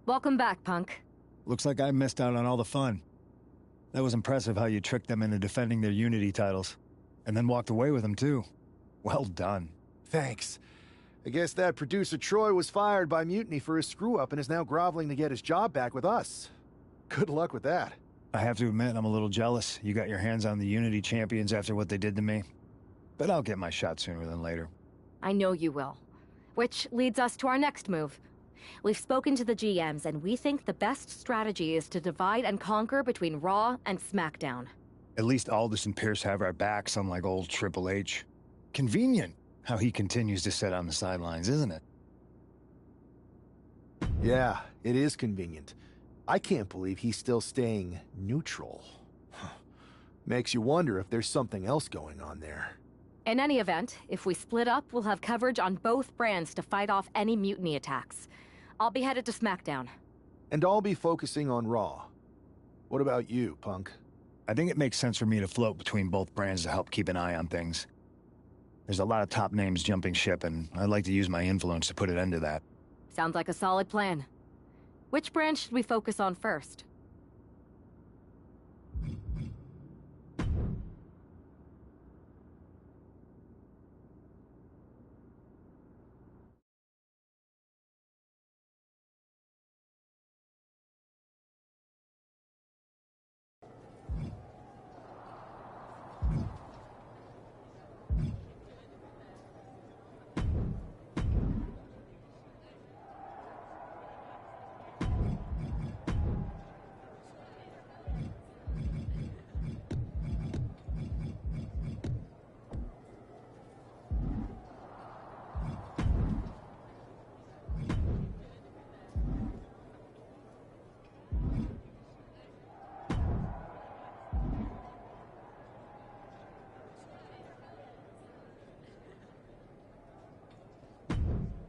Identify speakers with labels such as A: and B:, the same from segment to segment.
A: Welcome back, Punk.
B: Looks like I missed out on all the fun. That was impressive how you tricked them into defending their Unity titles. And then walked away with them, too. Well done.
C: Thanks. I guess that producer Troy was fired by Mutiny for his screw-up and is now groveling to get his job back with us. Good luck with that.
B: I have to admit, I'm a little jealous. You got your hands on the Unity champions after what they did to me. But I'll get my shot sooner than later.
A: I know you will. Which leads us to our next move. We've spoken to the GMs, and we think the best strategy is to divide and conquer between Raw and SmackDown.
B: At least Aldous and Pierce have our backs, unlike old Triple H. Convenient how he continues to sit on the sidelines, isn't it?
C: Yeah, it is convenient. I can't believe he's still staying neutral. Makes you wonder if there's something else going on there.
A: In any event, if we split up, we'll have coverage on both brands to fight off any mutiny attacks. I'll be headed to SmackDown.
C: And I'll be focusing on Raw. What about you, Punk?
B: I think it makes sense for me to float between both brands to help keep an eye on things. There's a lot of top names jumping ship, and I'd like to use my influence to put an end to that.
A: Sounds like a solid plan. Which brand should we focus on first?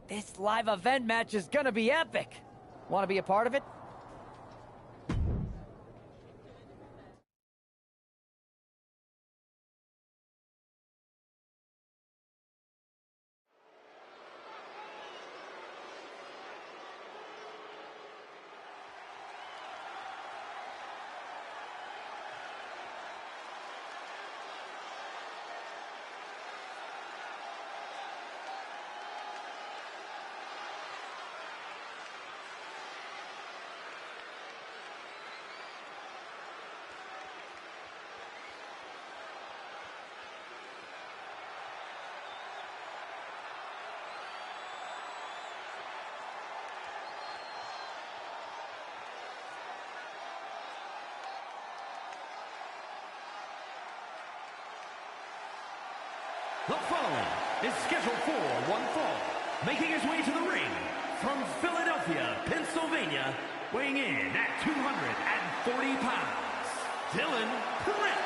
D: This live event match is gonna be epic! Want to be a part of it?
E: The following is scheduled for one fall, making his way to the ring from Philadelphia, Pennsylvania, weighing in at 240 pounds, Dylan Prince.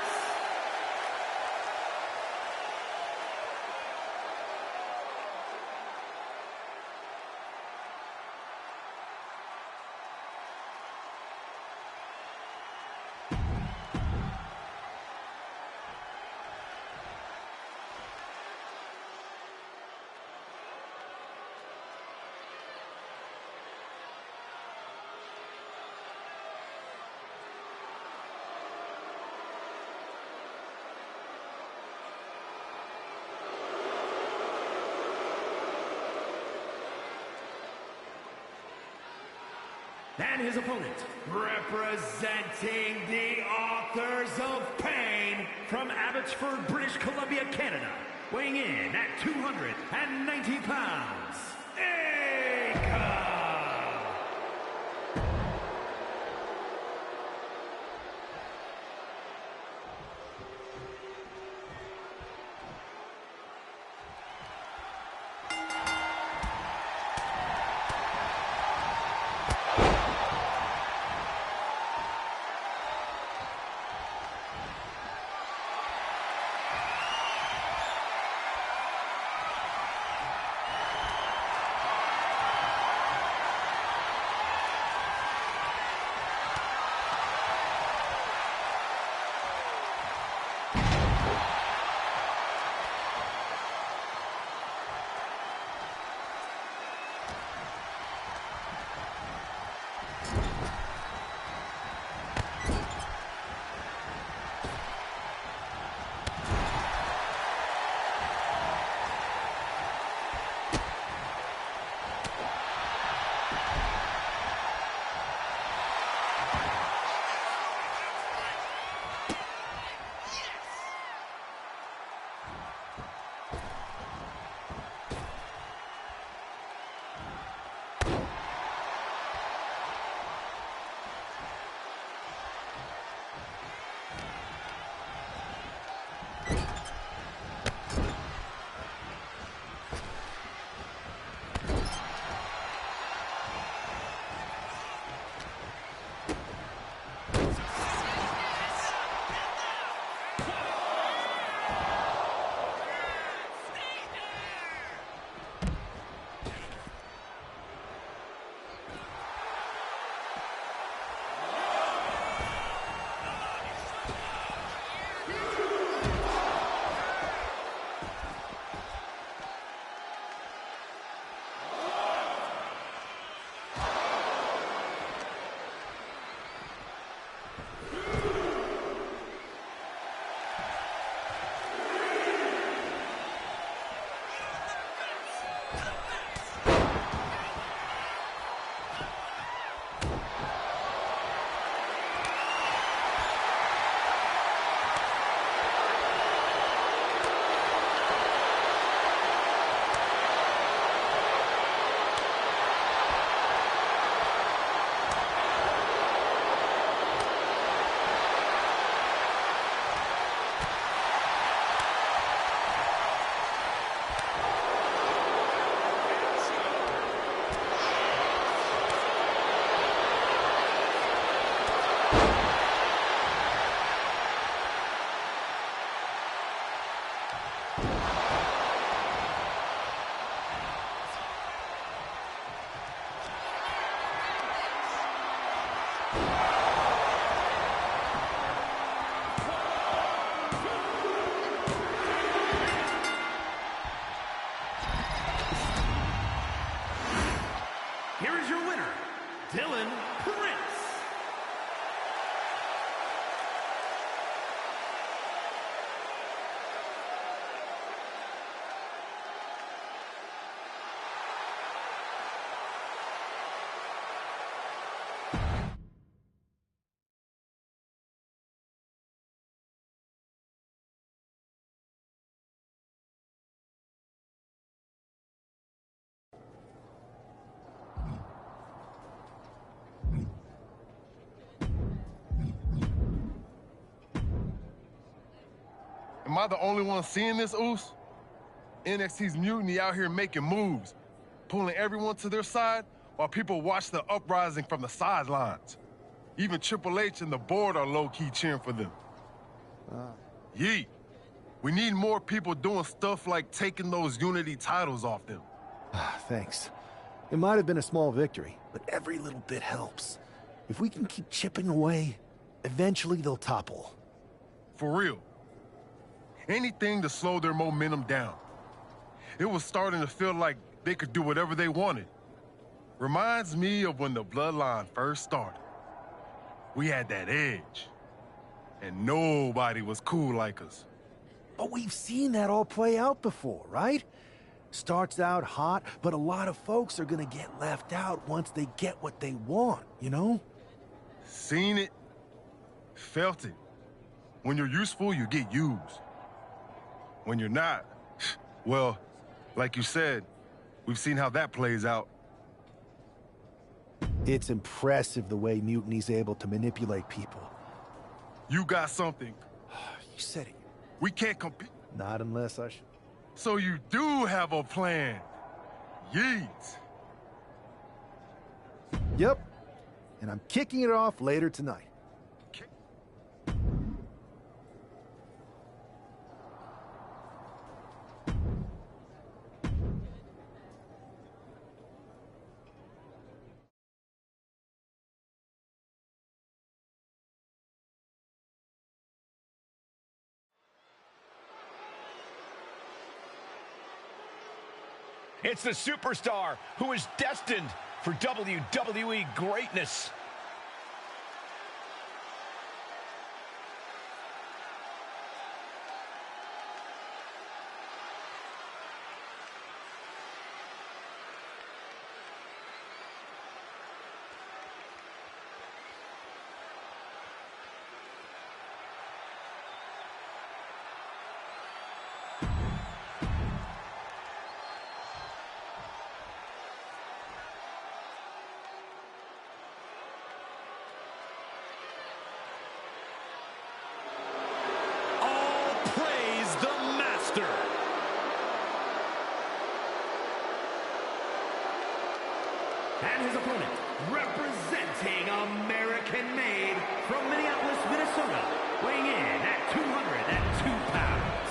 E: And his opponent, representing the Authors of Pain from Abbotsford, British Columbia, Canada, weighing in at 290 pounds, Aka!
F: Am I the only one seeing this, Oos? NXT's mutiny out here making moves, pulling everyone to their side while people watch the uprising from the sidelines. Even Triple H and the board are low-key cheering for them. Yeet. We need more people doing stuff like taking those Unity titles off them.
C: Thanks. It might have been a small victory, but every little bit helps. If we can keep chipping away, eventually they'll topple.
F: For real. Anything to slow their momentum down. It was starting to feel like they could do whatever they wanted. Reminds me of when the Bloodline first started. We had that edge. And nobody was cool like us.
C: But we've seen that all play out before, right? Starts out hot, but a lot of folks are gonna get left out once they get what they want, you know?
F: Seen it. Felt it. When you're useful, you get used. When you're not, well, like you said, we've seen how that plays out.
C: It's impressive the way Mutiny's able to manipulate people.
F: You got something.
C: You said it.
F: We can't compete.
C: Not unless I should.
F: So you do have a plan. Yeet.
C: Yep. And I'm kicking it off later tonight.
G: It's the superstar who is destined for WWE greatness.
E: And his opponent, representing American-made from Minneapolis, Minnesota, weighing in at 202 pounds.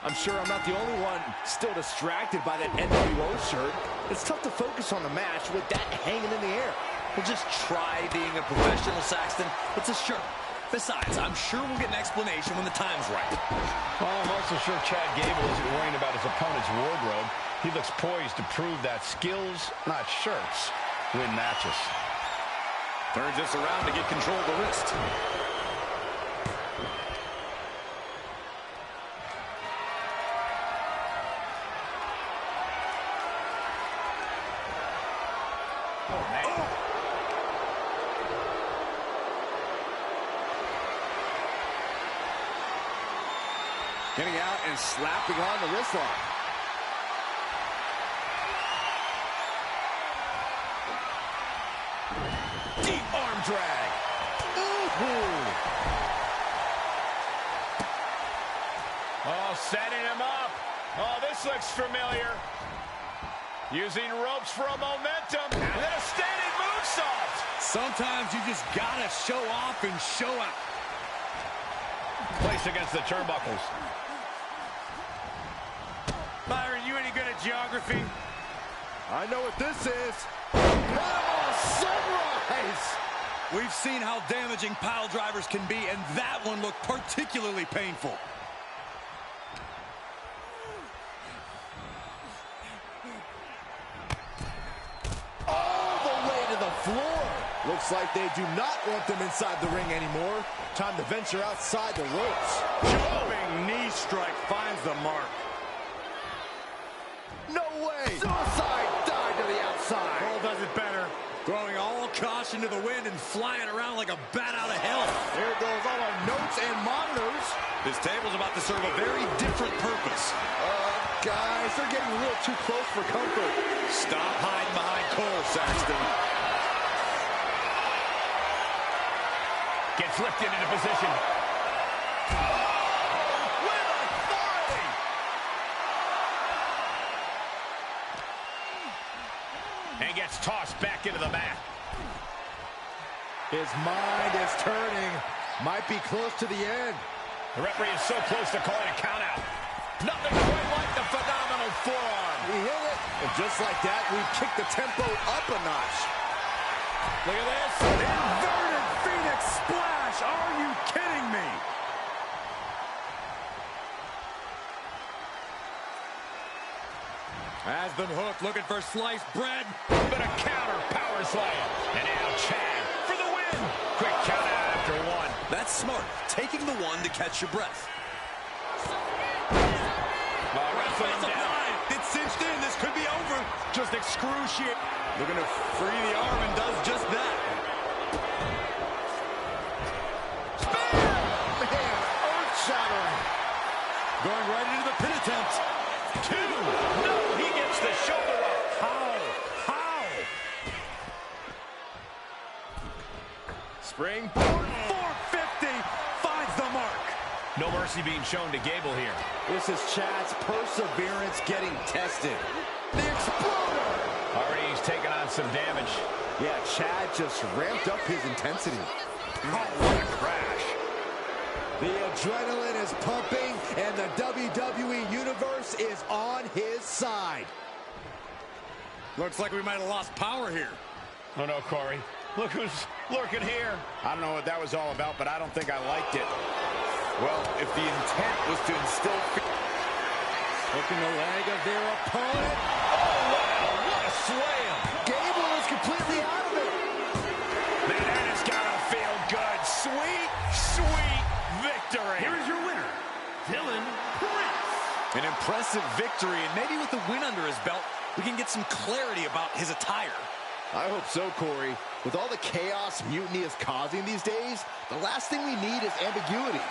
H: I'm sure I'm not the only one still distracted by that NWO shirt. It's tough to focus on the match with that hanging in the air.
I: Well, just try being a professional, Saxton. It's a shirt. Besides, I'm sure we'll get an explanation when the time's right.
G: Well, I'm also sure Chad Gable isn't worrying about his opponent's wardrobe. He looks poised to prove that skills, not shirts, win matches.
I: Turns this around to get control of the wrist.
H: Getting out and slapping on the wrist lock. Deep arm drag. Ooh.
G: Oh, setting him up. Oh, this looks familiar. Using ropes for a momentum. And then a standing moonsault.
I: Sometimes you just gotta show off and show out.
G: Placed against the turnbuckles.
I: Byron, you any good at geography?
H: I know what this is. Panama Sunrise!
I: We've seen how damaging pile drivers can be, and that one looked particularly painful.
H: All the way to the floor. Looks like they do not want them inside the ring anymore. Time to venture outside the ropes.
I: Jumping knee strike finds the mark.
H: No way! Suicide dive to the outside.
I: Cole does it better. Throwing all caution to the wind and flying around like a bat out of hell.
H: There goes all our notes and monitors.
I: This table's about to serve a very different purpose.
H: Guys, they're getting a little too close for comfort.
I: Stop hiding behind Cole, Saxton.
G: Gets lifted into position.
I: With authority!
G: And gets tossed back into the mat.
H: His mind is turning. Might be close to the end.
G: The referee is so close to calling a count out. Nothing quite like the phenomenal forearm.
H: He hit it. And just like that, we kicked the tempo up a notch.
I: Look at this. Inverted Phoenix splash. Are you kidding me? Has been hooked, looking for sliced bread.
G: But a counter power slam. And now Chad for the win. Quick count out after one.
I: That's smart. Taking the one to catch your breath.
G: Wrestling him down.
I: It's cinched in. This could be over. Just excruciating. Looking to free the arm and does just that.
H: Man, earth-shattering.
I: Going right into the pin attempt.
G: Two. No, he gets the shoulder up.
I: How?
H: Springboard.
I: 450 finds the mark.
G: No mercy being shown to Gable here.
H: This is Chad's perseverance getting tested. The Exploder.
G: Already he's taken on some damage.
H: Yeah, Chad just ramped up his intensity.
G: Oh, what a crash.
H: The adrenaline is pumping, and the WWE Universe is on his side.
I: Looks like we might have lost power here.
G: Oh, no, Corey. Look who's lurking here.
J: I don't know what that was all about, but I don't think I liked it. Well, if the intent was to instill fear...
H: Hooking the leg of their opponent.
G: Oh, wow, what a slam.
H: Gable is completely out of it.
G: Man, that has got to feel good. Sweet, sweet victory.
E: Here is your winner, Dylan Prince.
I: An impressive victory, and maybe with the win under his belt, we can get some clarity about his attire.
H: I hope so, Corey. With all the chaos Mutiny is causing these days, the last thing we need is ambiguity.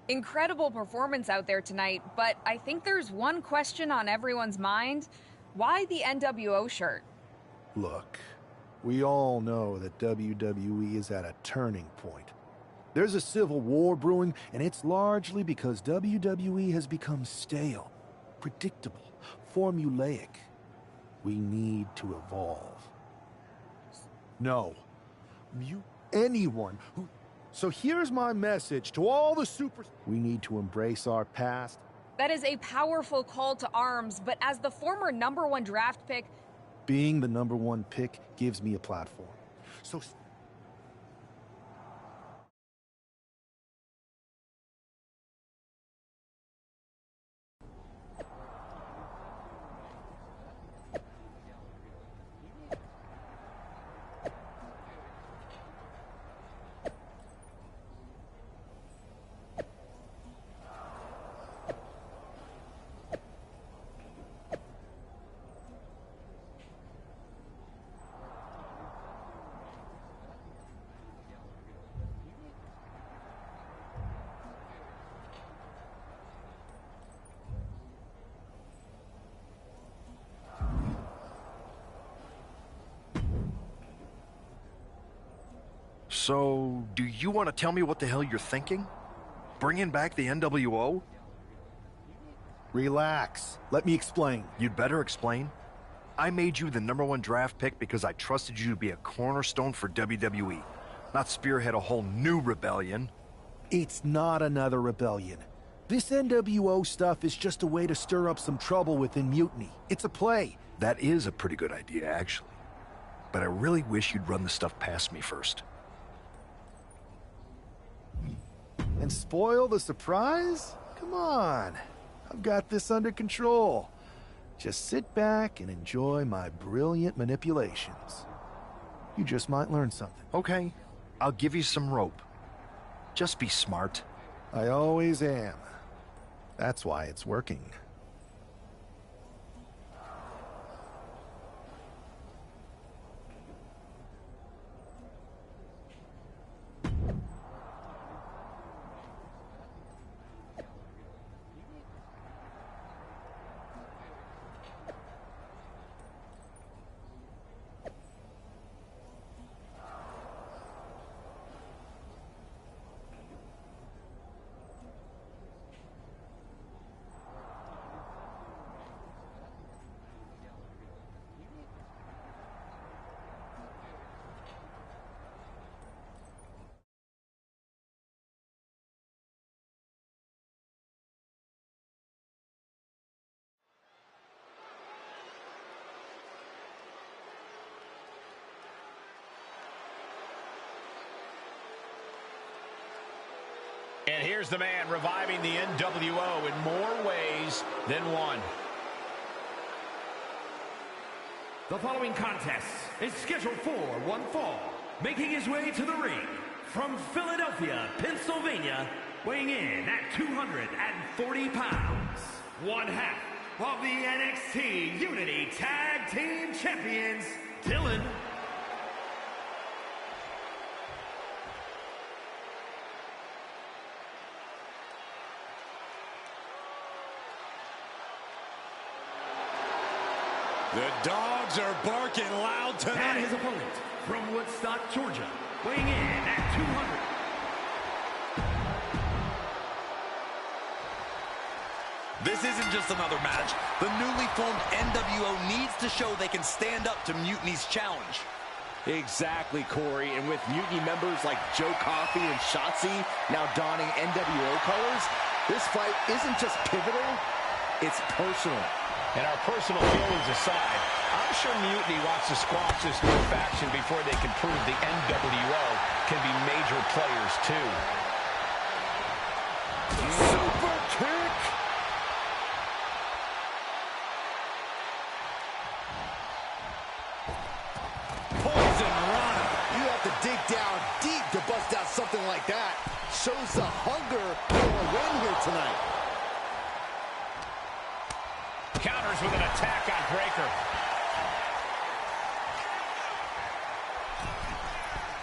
K: Incredible performance out there tonight, but I think there's one question on everyone's mind. Why the NWO shirt?
C: Look, we all know that WWE is at a turning point. There's a civil war brewing, and it's largely because WWE has become stale, predictable, formulaic. We need to evolve. No. Anyone who... So here's my message to all the super... We need to embrace our past.
K: That is a powerful call to arms, but as the former #1 draft pick...
C: Being the #1 pick gives me a platform. So...
L: So, do you want to tell me what the hell you're thinking? Bringing back the NWO?
C: Relax. Let me explain.
L: You'd better explain. I made you the #1 draft pick because I trusted you to be a cornerstone for WWE, not spearhead a whole new rebellion.
C: It's not another rebellion. This NWO stuff is just a way to stir up some trouble within Mutiny. It's a play.
L: That is a pretty good idea, actually. But I really wish you'd run the stuff past me first.
C: And spoil the surprise? Come on. I've got this under control. Just sit back and enjoy my brilliant manipulations. You just might learn something.
L: Okay, I'll give you some rope. Just be smart.
C: I always am. That's why it's working.
G: And here's the man reviving the NWO in more ways than one.
E: The following contest is scheduled for one fall. Making his way to the ring from Philadelphia, Pennsylvania, weighing in at 240 pounds, one half of the NXT Unity Tag Team Champions, Dylan.
H: The dogs are barking loud tonight.
E: And his opponent from Woodstock, Georgia, weighing in at 200.
I: This isn't just another match. The newly formed NWO needs to show they can stand up to Mutiny's challenge.
H: Exactly, Corey. And with Mutiny members like Joe Coffey and Shotzi now donning NWO colors, this fight isn't just pivotal, it's personal.
G: And our personal feelings aside, I'm sure Mutiny wants to squash this new faction before they can prove the NWO can be major players too.
H: Super kick! Poison Rana. You have to dig down deep to bust out something like that. Shows the hunger for a win here tonight.
G: Counters with an attack on Breaker.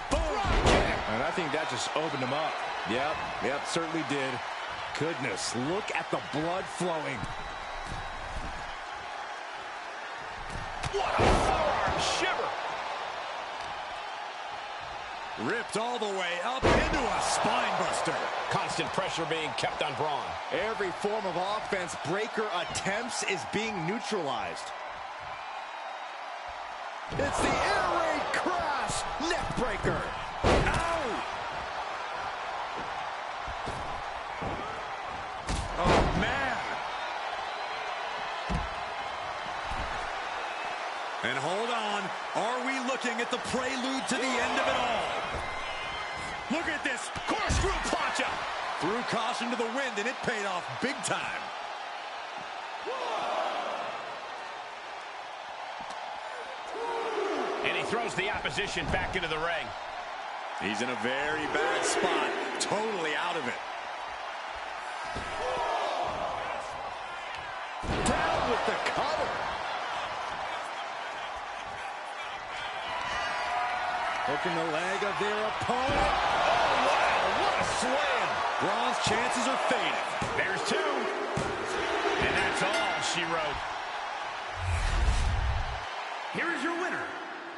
H: Boom! And I think that just opened him up. Yep, certainly did. Goodness, look at the blood flowing.
G: What a forearm shiver.
H: Ripped all the way up into a spine buster.
G: Constant pressure being kept on Braun.
H: Every form of offense Breakker attempts is being neutralized. It's the air raid crash neck breaker. Ow! Oh, man. And hold on. Are we looking at the prelude to the end of it all? Look at this. Corkscrew plancha. Threw caution to the wind, and it paid off big time.
G: And he throws the opposition back into the ring.
H: He's in a very bad spot. Totally out of it. Down with the cover. Hooking the leg of their opponent. Oh, wow, what a slam. Braun's chances are fading.
G: There's two. And that's all she wrote.
E: Here is your winner,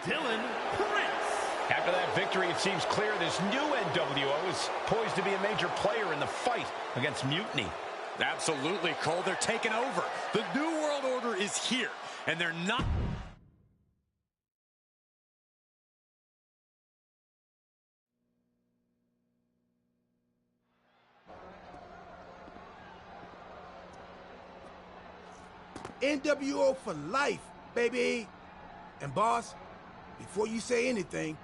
E: Dylan Prince.
G: After that victory, it seems clear this new NWO is poised to be a major player in the fight against Mutiny.
H: Absolutely, Cole. They're taking over. The New World Order is here, and they're not...
M: NWO for life, baby. And boss, before you say anything,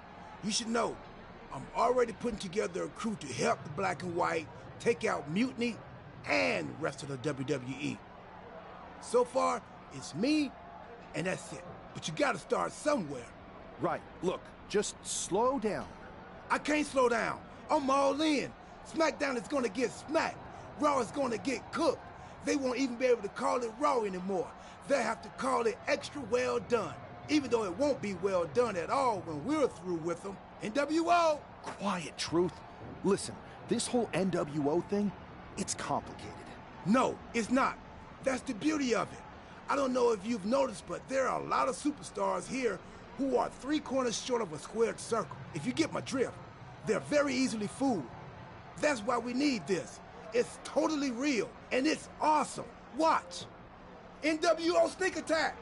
M: you should know I'm already putting together a crew to help the Black and White take out Mutiny and the rest of the WWE. So far, it's me, and that's it. But you gotta start somewhere.
C: Right. Look, just slow down.
M: I can't slow down. I'm all in. SmackDown is gonna get smacked. Raw is gonna get cooked. They won't even be able to call it Raw anymore. They'll have to call it extra well done, even though it won't be well done at all when we're through with them. NWO!
C: Quiet, Truth. Listen, this whole NWO thing, it's complicated.
M: No, it's not. That's the beauty of it. I don't know if you've noticed, but there are a lot of superstars here who are 3 corners short of a squared circle. If you get my drift, they're very easily fooled. That's why we need this. It's totally real, and it's awesome. Watch. NWO Sneak Attack.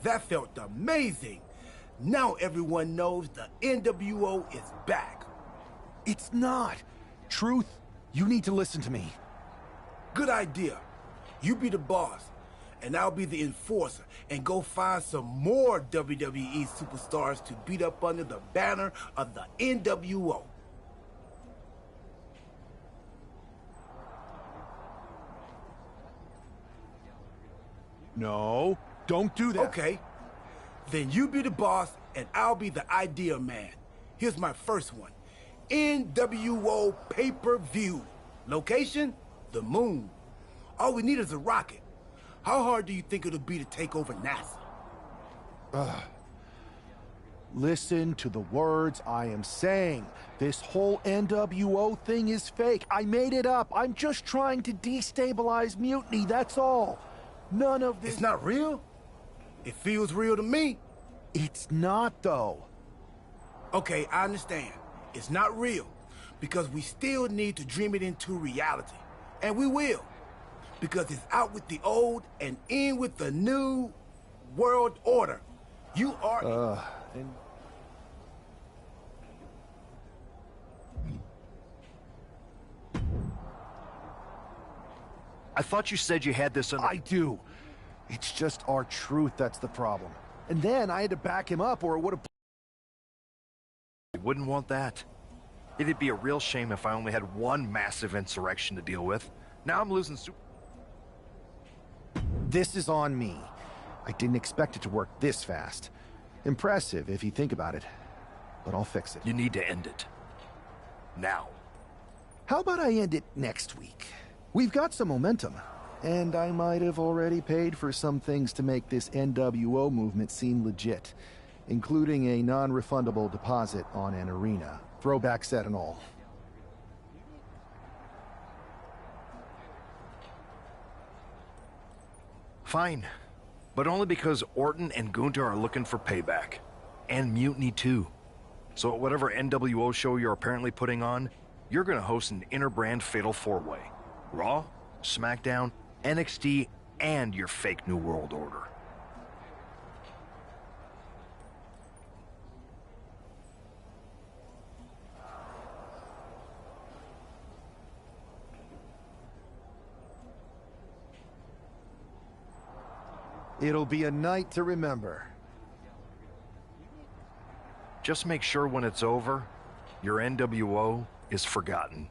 M: That felt amazing. Now everyone knows the NWO is back.
C: It's not. Truth, you need to listen to me.
M: Good idea. You be the boss, and I'll be the enforcer, and go find some more WWE superstars to beat up under the banner of the NWO.
C: No, don't do that.
M: Okay. Then you be the boss, and I'll be the idea man. Here's my first one. NWO pay-per-view. Location? The moon. All we need is a rocket. How hard do you think it'll be to take over NASA?
C: Listen to the words I am saying. This whole NWO thing is fake. I made it up. I'm just trying to destabilize Mutiny, that's all. None of this...
M: It's not real? It feels real to me.
C: It's not, though.
M: Okay, I understand. It's not real, because we still need to dream it into reality. And we will. Because it's out with the old and in with the new world order. You are...
L: I thought you said you had this under...
C: I do. It's just our truth that's the problem. And then I had to back him up or it would have...
L: You wouldn't want that. It'd be a real shame if I only had one massive insurrection to deal with. Now I'm losing super...
C: This is on me. I didn't expect it to work this fast. Impressive if you think about it. But I'll fix it.
L: You need to end it. Now.
C: How about I end it next week? We've got some momentum. And I might have already paid for some things to make this NWO movement seem legit. Including a non-refundable deposit on an arena. Throwback set and all.
L: Fine. But only because Orton and Gunther are looking for payback. And Mutiny too. So at whatever NWO show you're apparently putting on, you're gonna host an inter-brand fatal four-way. Raw, SmackDown, NXT, and your fake New World Order.
C: It'll be a night to remember.
L: Just make sure when it's over, your NWO is forgotten.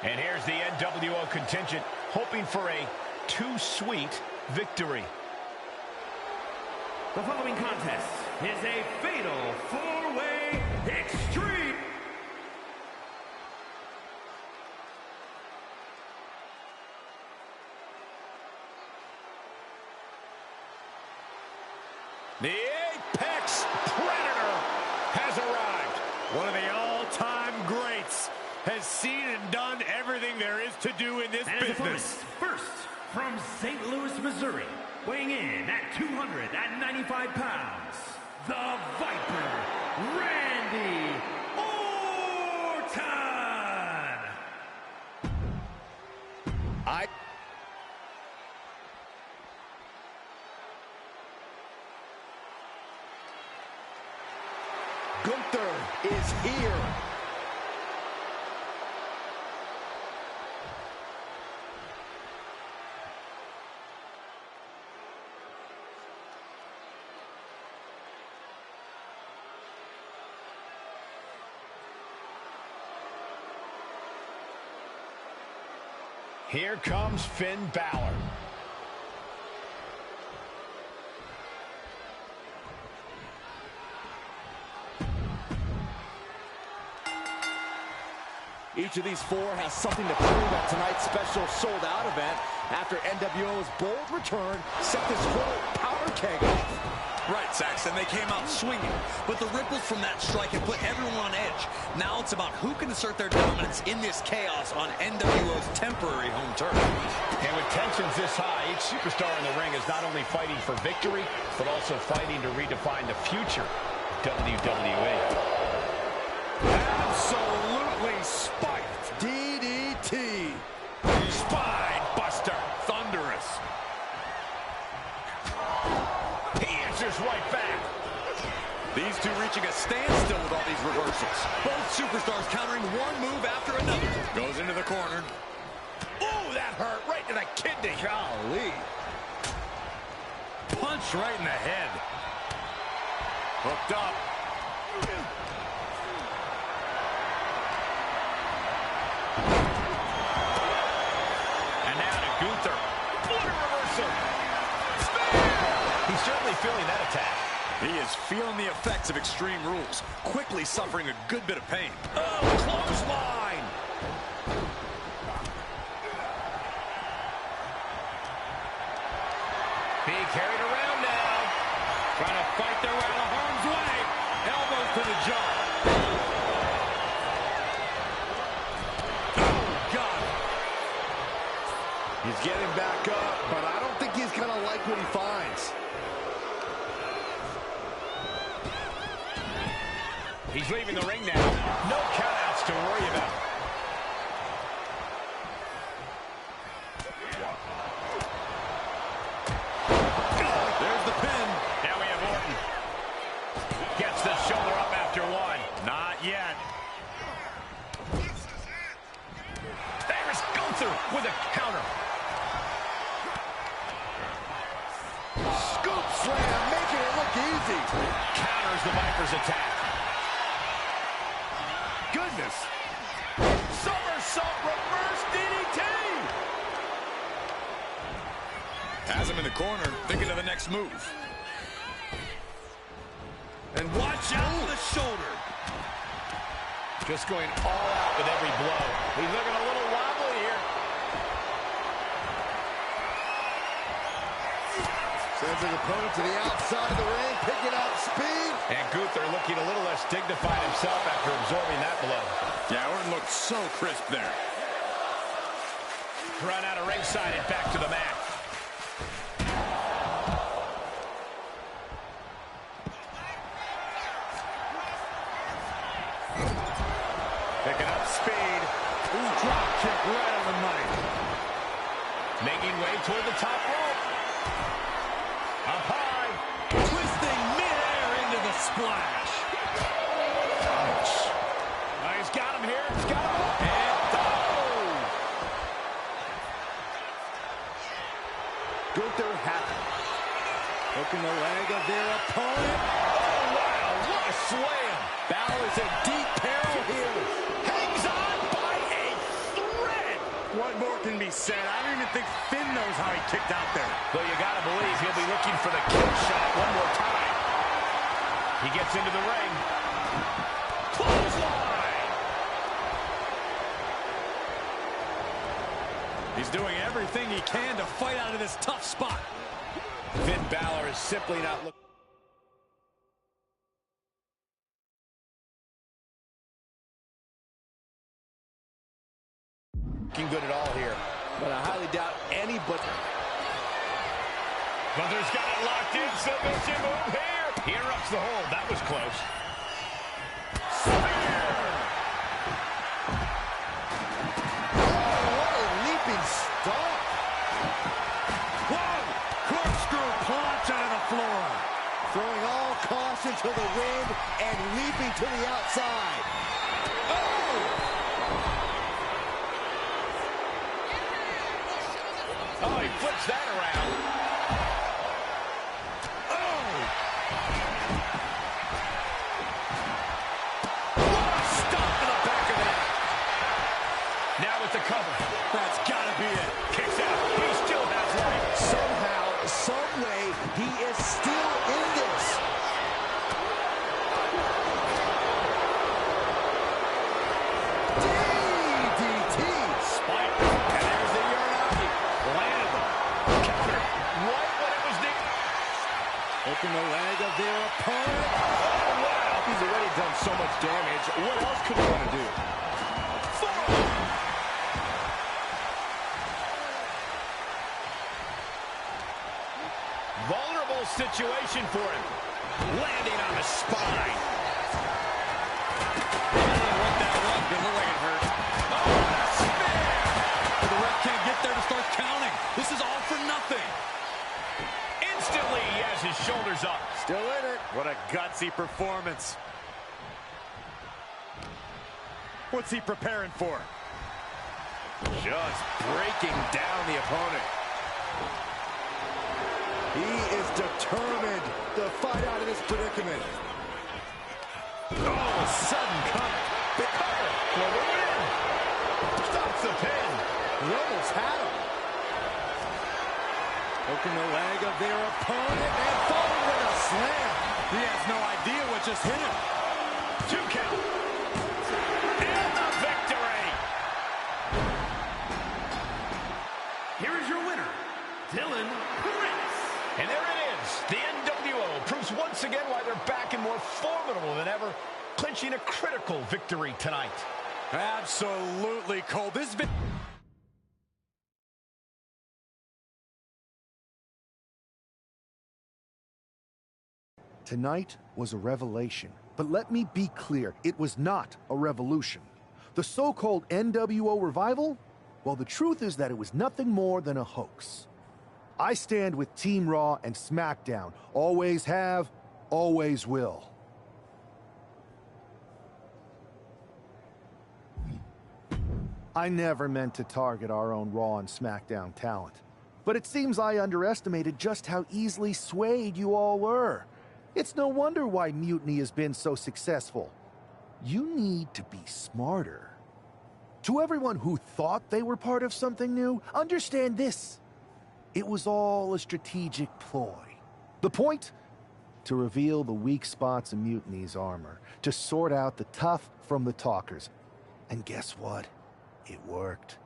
G: And here's the NWO contingent, hoping for a too sweet victory.
E: The following contest is a fatal four-way extreme.
J: The Apex Predator has arrived. One of the all-time greats has seen and done everything there is to do in this business.
E: First, from St. Louis, Missouri, weighing in at 295 pounds, the Viper, Randy Orton!
H: Gunther is here.
G: Here comes Finn Balor.
H: Each of these four has something to prove at tonight's special sold-out event after NWO's bold return set this whole powder keg off.
I: Right, Saxton, they came out swinging, but the ripples from that strike have put everyone on edge. Now it's about who can assert their dominance in this chaos on NWO's temporary home turf.
G: And with tensions this high, each superstar in the ring is not only fighting for victory, but also fighting to redefine the future of WWE.
J: Absolutely spiked.
H: DDT.
J: Spine buster. Thunderous.
G: He answers right back.
I: These two reaching a standstill with all these reversals. Both superstars countering one move after another. Goes into the corner.
J: Ooh, that hurt right to the kidney.
H: Golly.
J: Punch right in the head. Hooked up.
G: And now to Gunther. What a reversal. He's certainly feeling that attack.
I: He is feeling the effects of Extreme Rules, quickly suffering a good bit of pain.
G: Oh, clothesline. Being carried around now. Trying to fight their way out of harm's way. Elbows to the jaw.
H: Oh, God. He's getting back up, but I don't think he's going to like what he finds.
G: He's leaving the ring now. No countouts to worry about.
I: There's the pin.
G: Now we have Orton. Gets the shoulder up after one.
J: Not yet.
G: There's Gunther with a counter.
H: Scoop slam, making it look easy.
G: Counters the Viper's attack.
J: Goodness. Somersault reverse DDT.
I: Has him in the corner, thinking of the next move. And watch out for the shoulder.
G: Just going all out with every blow. He's looking a little wobbly here.
H: Sends his opponent to the outside of the ring, picking up speed.
G: And Gunther looking a little less dignified himself after absorbing that blow.
I: Yeah, Orton looked so crisp there.
G: Run out of ringside and back to the mat.
J: Picking up speed. Ooh, drop kick right on the money.
G: Making way toward the top rope. Up high.
I: Twisting midair into the splash.
G: Ouch. Oh, he's got him here. He's got him. And
H: Gunther happy. Hooking the leg of their opponent.
G: oh, wow. What a slam.
H: Balor's in deep peril here.
G: Hangs on by a thread.
J: What more can be said? I don't even think Finn knows how he kicked out there.
G: Though you got to believe he'll be looking for the kill shot one more time. He gets into the ring. Clothesline.
I: He's doing everything he can to fight out of this tough spot.
G: Finn Balor is simply not looking. Looking good at all here.
H: But I highly doubt anybody.
G: Gunther's got it locked in. Submission move here. He interrupts the hold. That was close.
H: Oh, what a leaping stomp.
J: Whoa! Corkscrew plunge out of the floor.
H: Throwing all caution to the wind and leaping to the outside. Oh!
G: Oh, he flips that around.
J: Oh!
G: What a stomp to the back of the neck. Now with the cover.
I: That's gotta be it.
G: Kicks out. He still has life.
H: Somehow, some way, he is still in this. DDT!
J: Counter right when it was needed.
H: Open the leg of their opponent. Oh, wow. He's already done so much damage. What else could he want to do?
J: Vulnerable situation for him. Landing on the spine.
I: Work that run. It looked like it hurt.
J: Oh, what a spear!
I: But the ref can't get there to start counting. This is all for nothing.
J: Instantly, he has his shoulders up.
H: Still in it.
J: What a gutsy performance. What's he preparing for? Just breaking down the opponent.
H: He is determined to fight out of this predicament.
J: Oh, sudden cover. Big cover for the win. Stops the pin.
H: He almost had him. Hooking the leg of their opponent and followed with a slam.
I: He has no idea what just hit him.
J: 2 count. And the victory. Here is your winner, Dylan Prince. And there it is. The NWO proves once again why they're back and more formidable than ever, clinching a critical victory tonight.
I: Absolutely, Cole. This has been...
C: Tonight was a revelation, but let me be clear, it was not a revolution. The so-called NWO revival? Well, the truth is that it was nothing more than a hoax. I stand with Team Raw and SmackDown. Always have, always will. I never meant to target our own Raw and SmackDown talent, but it seems I underestimated just how easily swayed you all were. It's no wonder why Mutiny has been so successful. You need to be smarter. To everyone who thought they were part of something new, understand this. It was all a strategic ploy. The point? To reveal the weak spots in Mutiny's armor, to sort out the tough from the talkers. And guess what? It worked.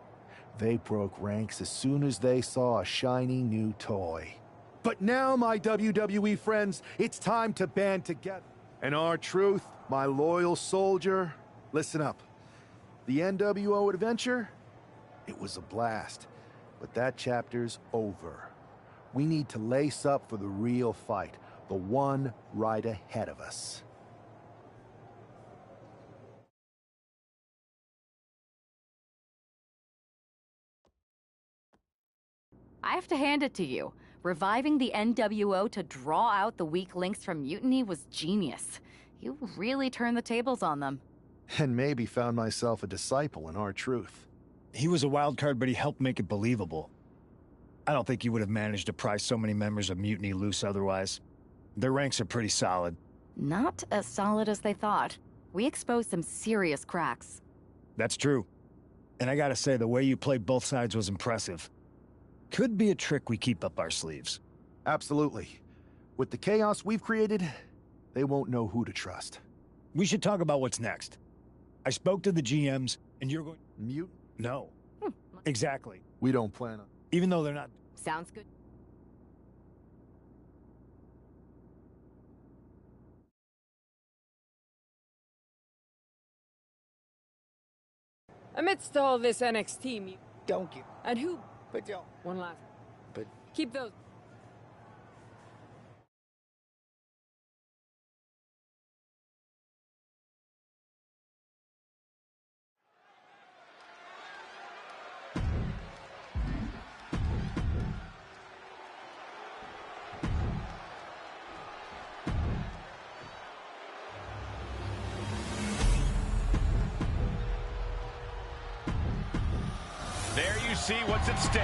C: They broke ranks as soon as they saw a shiny new toy. But now, my WWE friends, it's time to band together. And R-Truth, my loyal soldier, listen up. The NWO adventure, it was a blast. But that chapter's over. We need to lace up for the real fight, the one right ahead of us.
A: I have to hand it to you. Reviving the NWO to draw out the weak links from Mutiny was genius. You really turned the tables on them.
C: And maybe found myself a disciple in R-Truth.
B: He was a wild card, but he helped make it believable. I don't think you would have managed to pry so many members of Mutiny loose otherwise. Their ranks are pretty solid.
A: Not as solid as they thought. We exposed some serious cracks.
B: That's true. And I gotta say, the way you played both sides was impressive. Could be a trick we keep up our sleeves.
C: Absolutely. With the chaos we've created, they won't know who to trust.
B: We should talk about what's next. I spoke to the GMs, and you're going...
C: Mute?
B: No. Exactly.
C: We don't plan on...
B: Even though they're not...
A: Sounds good.
N: Amidst all this NXT...
H: Don't you?
N: And who...
H: But don't.
N: One last...
H: But...
N: Keep those...
J: There you see what's at stake.